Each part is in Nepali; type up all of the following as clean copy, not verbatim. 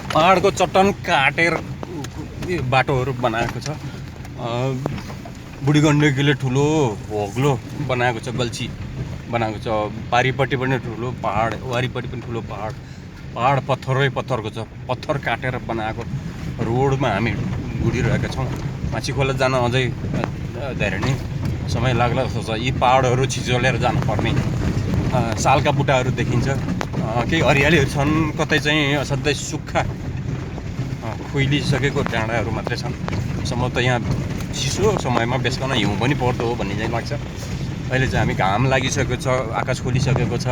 पहाडको चट्टान काटेर बाटोहरू बनाएको छ। बुढी गण्डकीले ठुलो होग्लो बनाएको छ, गल्छी बनाएको छ। पारिपट्टि पनि ठुलो पहाड, वारिपट्टि पनि ठुलो पहाड। पहाड पत्थरै पत्थरको छ, पत्थर काटेर बनाएको रोडमा हामी गुडिरहेका छौँ। माछी खोला जान अझै धेरै नै समय लाग्ला जस्तो छ। यी पहाडहरू छिचोलेर जानुपर्ने सालका बुट्टाहरू देखिन्छ। केही हरियालीहरू छन्, कतै चाहिँ असाध्यै सुक्खा खुइलिसकेको डाँडाहरू मात्रै छन्। सम्भवतः यहाँ चिसो समयमा बेसकन हिउँ पनि पर्दो हो भन्ने चाहिँ लाग्छ। अहिले चाहिँ हामी घाम लागिसकेको छ, आकाश खोलिसकेको छ।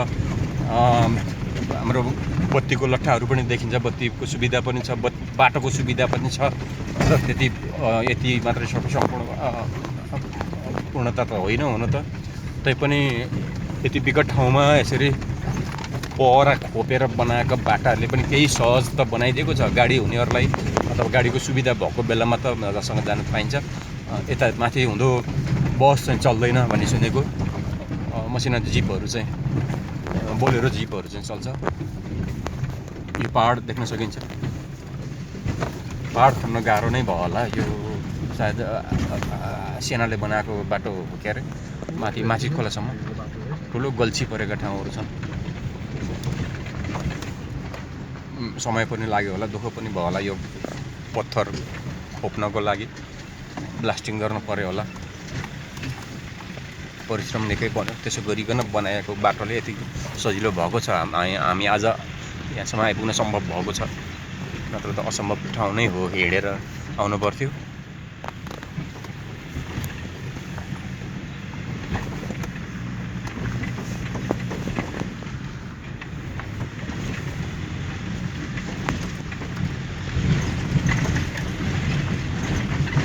हाम्रो बत्तीको लट्ठाहरू पनि देखिन्छ, बत्तीको सुविधा पनि छ, बाटोको सुविधा पनि छ। र यति मात्रै सम्पूर्ण पूर्णता त होइन हुन त, तैपनि यति विकट ठाउँमा यसरी पहरा खोपेर बनाएका बाटाहरूले पनि केही सहज त बनाइदिएको छ गाडी हुनेहरूलाई, अथवा गाडीको सुविधा भएको बेलामा त मजासँग जान पाइन्छ। यता माथि हुँदो बस चाहिँ चल्दैन भन्ने सुनेको। मसिना जिपहरू चाहिँ, बोलेरो जिपहरू चाहिँ चल्छ। यो पहाड देख्न सकिन्छ। पहाड खन्न गाह्रो नै भयो होला, यो सायद सेनाले बनाएको बाटो हो के अरे। माथि माछी खोलासम्म ठुलो गल्छी परेका ठाउँहरू छन्। समय पनि लाग्यो होला, दुःख पनि भयो होला। यो पत्थर खोप्नको लागि ब्लास्टिङ गर्न पर्यो होला, परिश्रम निकै पर्यो। त्यसो गरिकन बनाएको बाटोले यति सजिलो भएको छ, हामी आज यहाँसम्म आइपुग्न सम्भव भएको छ। नत्र त असम्भव ठाउँ नै हो, हिँडेर आउनु पर्थ्यो।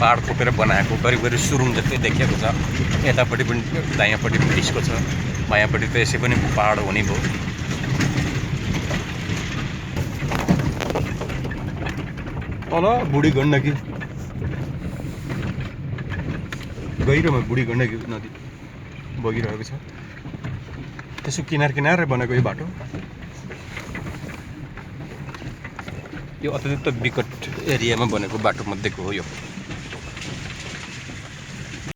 पहाड खोपेर बनाएको करिब सुरुङ जस्तै देखिएको छ। यतापट्टि पनि दायाँपट्टि पनि डिस्को छ, बायाँपट्टि त यसै पनि पहाड हुने भयो। तल बुढी गण्डकी, गहिरोमा बुढी गण्डकी नदी बगिरहेको छ। त्यसो किनार किनारै बनेको यो बाटो। यो अत्यन्त विकट एरियामा बनेको बाटो मध्येको हो यो।